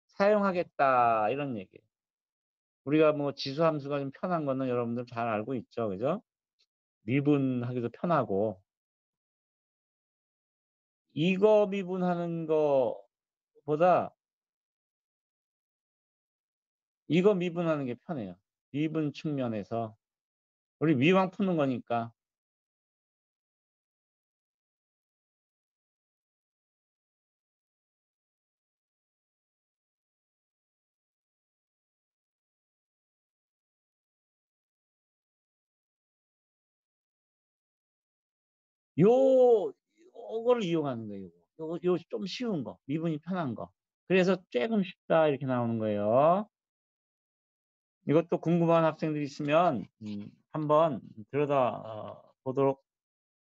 사용하겠다 이런 얘기예요. 우리가 뭐 지수 함수가 좀 편한 거는 여러분들 잘 알고 있죠. 그죠? 미분하기도 편하고 이거 미분하는 거보다 이거 미분하는 게 편해요. 미분 측면에서 우리 미왕 푸는 거니까. 요거를 이용하는 거예요. 요 좀 쉬운 거, 미분이 편한 거. 그래서 조금 쉽다 이렇게 나오는 거예요. 이것도 궁금한 학생들이 있으면 한번 들여다 보도록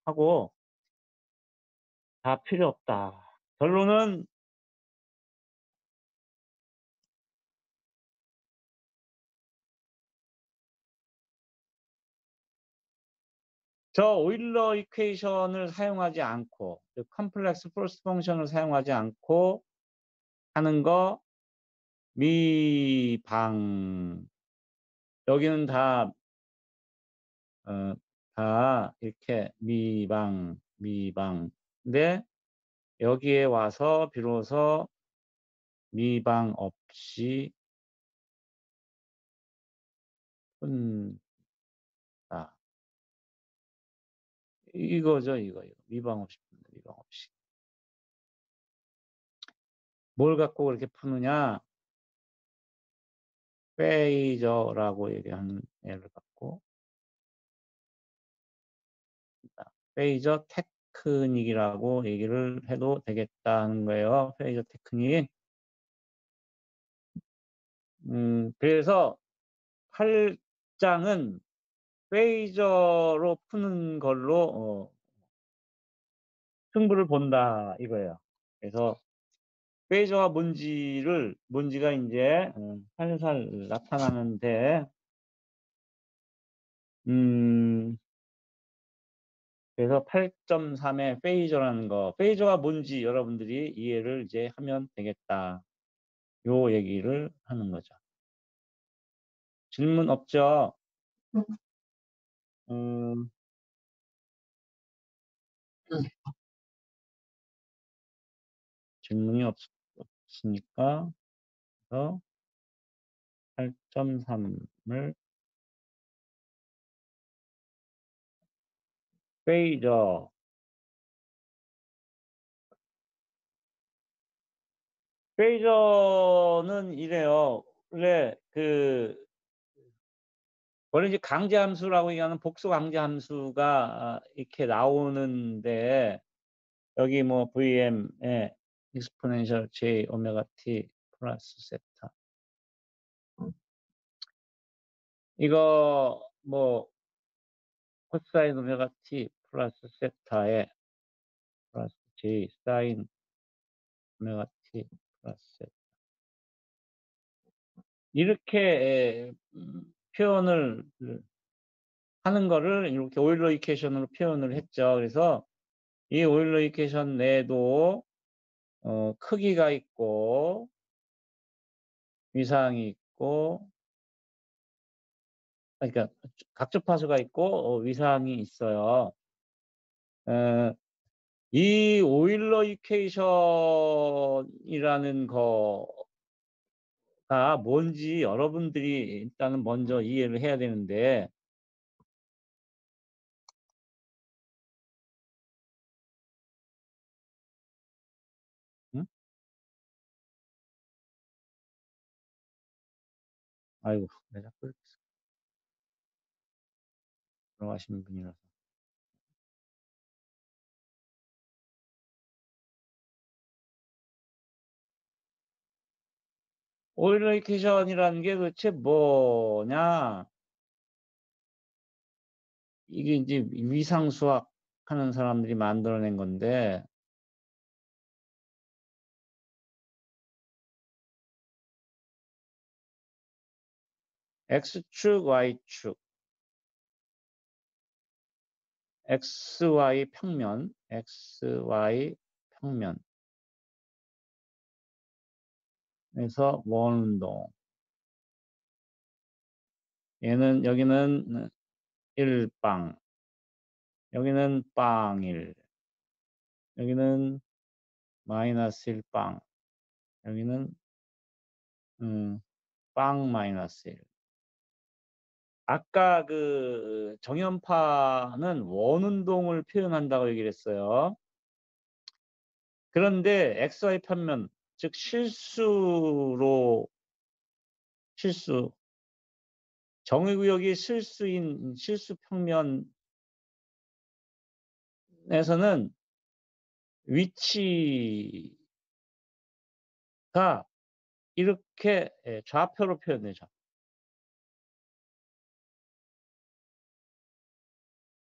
하고 다 필요 없다. 결론은 저 오일러 이퀘이션을 사용하지 않고 컴플렉스 포스 펑션을 사용하지 않고 하는 거 미방 여기는 다 이렇게 미방 근데 여기에 와서 비로소 미방 없이 푼다. 이거죠, 이거. 미방 없이 푼다, 미방 없이. 뭘 갖고 그렇게 푸느냐? 페이저라고 얘기하는 애를 갖고 페이저 테크닉이라고 얘기를 해도 되겠다는 거예요. 페이저 테크닉. 그래서 8장은 페이저로 푸는 걸로 승부를 본다 이거예요. 그래서 페이저가 뭔지가 이제 살살 나타나는데 그래서 8.3의 페이저라는 거, 페이저가 뭔지 여러분들이 이해를 이제 하면 되겠다. 요 얘기를 하는 거죠. 질문 없죠? 음, 질문이 없으니까 그래서 8.3을 페이저 페이저는 이래요. 원래 원래 이제 강제함수라고 얘기하는 복수 강제함수가 이렇게 나오는데 여기 뭐 VM에 exponential j 오메가 t 플러스 세타 이거 뭐 코사인 오메가 t 플러스 세타에 플러스 j 사인 오메가 t 플러스 세타 이렇게 표현을 하는 거를 이렇게 오일러 이퀘이션으로 표현을 했죠. 그래서 이 오일러 이퀘이션 내에도 크기가 있고 위상이 있고 그러니까 각주파수가 있고 위상이 있어요. 이 오일러 이퀘이션이라는 거가 뭔지 여러분들이 일단은 먼저 이해를 해야 되는데 응? 아이고 왜 자꾸 이렇게 들어가시는 분이라서 오일러 이퀘이션이라는 게 도대체 뭐냐? 이게 이제 위상수학 하는 사람들이 만들어낸 건데 X축, Y축, XY 평면, XY 평면에서 원운동. 여기는 1빵, 여기는 빵1, 여기는 마이너스 1빵, 여기는 빵 마이너스 1. 아까 정연파는 원운동을 표현한다고 얘기를 했어요. 그런데 XY 평면, 즉 실수 정의구역이 실수인 실수 평면에서는 위치가 이렇게 좌표로 표현되죠.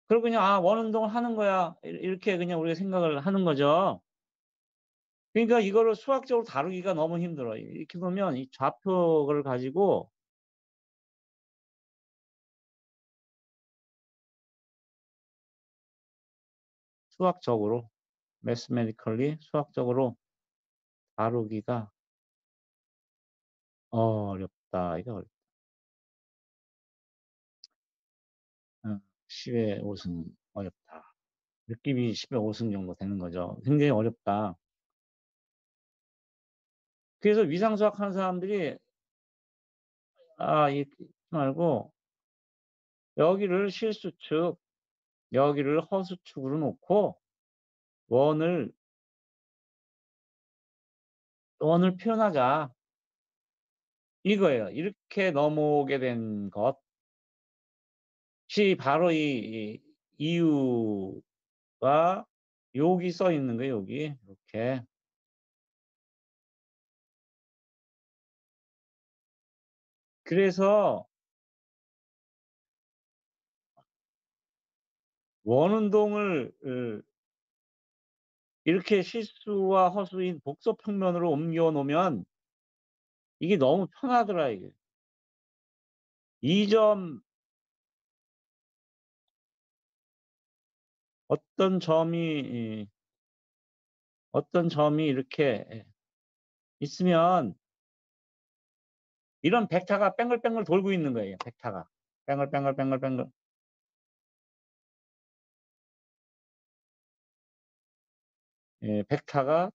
그리고 그냥 원운동을 하는 거야 이렇게 그냥 우리가 생각을 하는 거죠. 그러니까 이거를 수학적으로 다루기가 너무 힘들어요. 이렇게 보면 이 좌표를 가지고 수학적으로 mathematically 수학적으로 다루기가 어렵다. 이게 어렵다. 10의 5승 어렵다. 느낌이 10의 5승 정도 되는 거죠. 굉장히 어렵다. 그래서 위상수학 하는 사람들이 이렇게 말고 여기를 실수축, 여기를 허수축으로 놓고 원을 원을 표현하자. 이거예요. 이렇게 넘어오게 된 것이 바로 이 이유가 여기 써 있는 거예요, 여기. 이렇게. 그래서 원운동을 이렇게 실수와 허수인 복소 평면으로 옮겨 놓으면 이게 너무 편하더라, 이게. 이 점 어떤 점이 이렇게 있으면 이런 벡터가 뱅글뱅글 돌고 있는 거예요, 벡터가. 뱅글뱅글. 예, 벡터가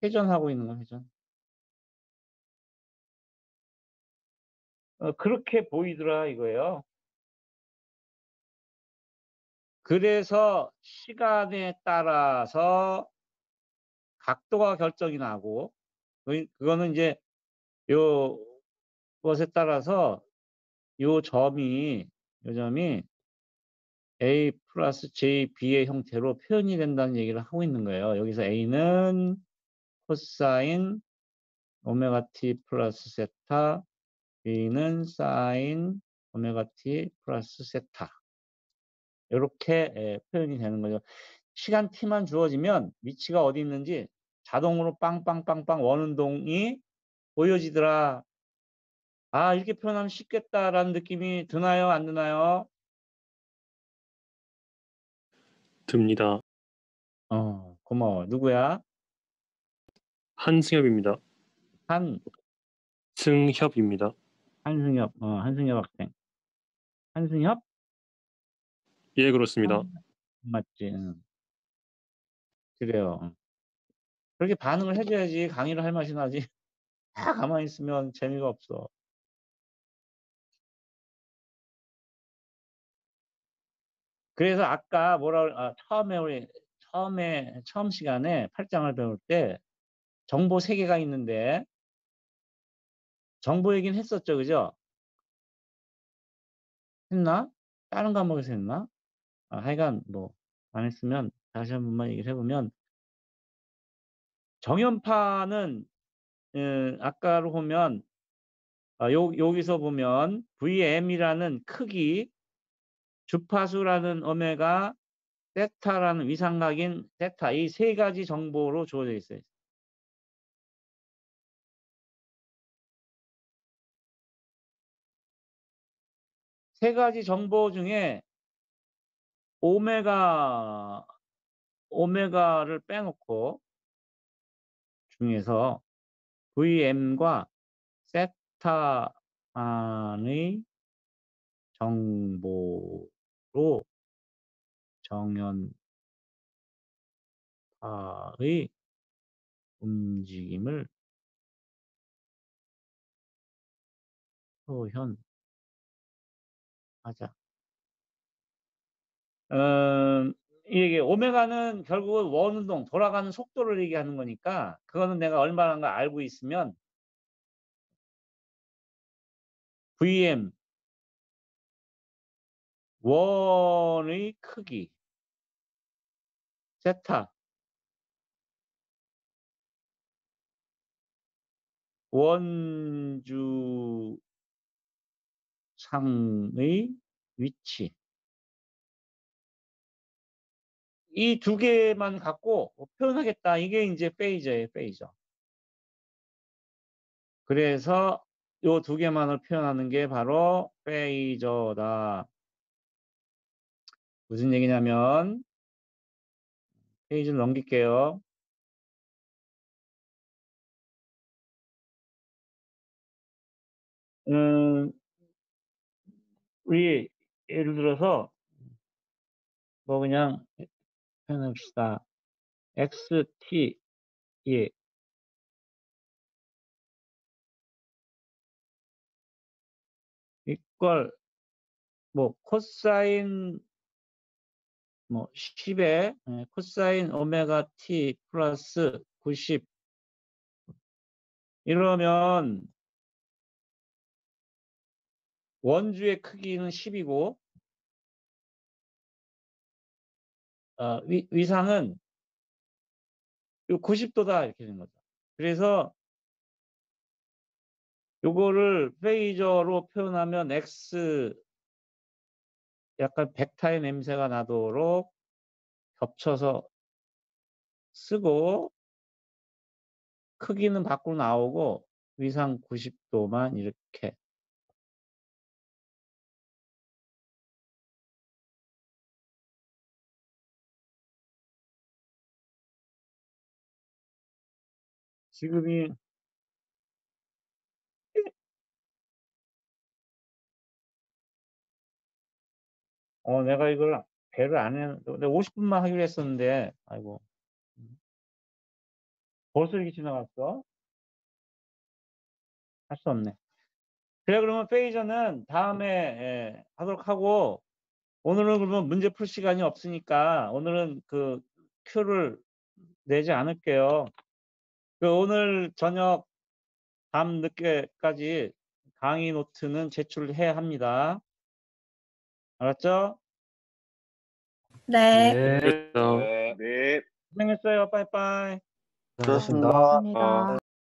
회전하고 있는 거예요, 회전. 그렇게 보이더라 이거예요. 그래서 시간에 따라서 각도가 결정이 나고 그거는 이제 요 것에 따라서 요 점이 A 플러스 JB의 형태로 표현이 된다는 얘기를 하고 있는 거예요. 여기서 A는 코사인 오메가 T 플러스 세타, B는 사인 오메가 T 플러스 세타. 이렇게 표현이 되는 거죠. 시간 t만 주어지면 위치가 어디 있는지 자동으로 빵빵빵빵 원운동이 보여지더라. 아, 이렇게 표현하면 쉽겠다라는 느낌이 드나요? 안 드나요? 듭니다. 고마워. 누구야? 한승엽입니다. 승협입니다. 한승엽. 한승엽 학생. 한승엽? 예, 그렇습니다. 맞지. 그래요. 그렇게 반응을 해줘야지 강의를 할 맛이 나지. 다 가만히 있으면 재미가 없어. 그래서 아까 처음 시간에 8장을 배울 때 정보 3개가 있는데 정보 얘기는 했었죠, 그죠? 했나? 다른 과목에서 했나? 하여간 뭐 안 했으면 다시 한 번만 얘기를 해보면 정연파는 아까로 보면 여기서 보면 VM이라는 크기, 주파수라는 오메가, 세타라는 위상각인 세타 이 3가지 정보로 주어져 있어요. 세 가지 정보 중에 오메가를 빼놓고 중에서 VM과 세타만의 정보로 정연파의 움직임을 표현하자. 이게 오메가는 결국은 원운동 돌아가는 속도를 얘기하는 거니까 그거는 내가 얼마나 알고 있으면 VM 원의 크기 세타 원주상의 위치 이 2개만 갖고 표현하겠다. 이게 이제 페이저예요, 페이저. 그래서 요 2개만을 표현하는 게 바로 페이저다. 무슨 얘기냐면 페이지를 넘길게요. 우리 예를 들어서 뭐 그냥 표현합시다. XT 예. 이걸 뭐 코사인 뭐 10에 코사인 오메가 t 플러스 90 이러면 원주의 크기는 10이고 위상은 요 90도다 이렇게 되는 거죠. 그래서 요거를 페이저로 표현하면 x 약간 벡터의 냄새가 나도록 겹쳐서 쓰고 크기는 밖으로 나오고 위상 90도만 이렇게 지금이 내가 이걸 배를 안 해. 내가 50분만 하기로 했었는데 아이고 벌써 이렇게 지나갔어? 할 수 없네. 그래 그러면 페이저는 다음에 하도록 하고 오늘은 그러면 문제 풀 시간이 없으니까 오늘은 그 큐를 내지 않을게요. 그 오늘 저녁 밤 늦게까지 강의 노트는 제출해야 합니다. 알았죠? 네. 네. 알겠습니다. 네. 고생했어요. 빠이빠이. 수고하셨습니다. 감사합니다.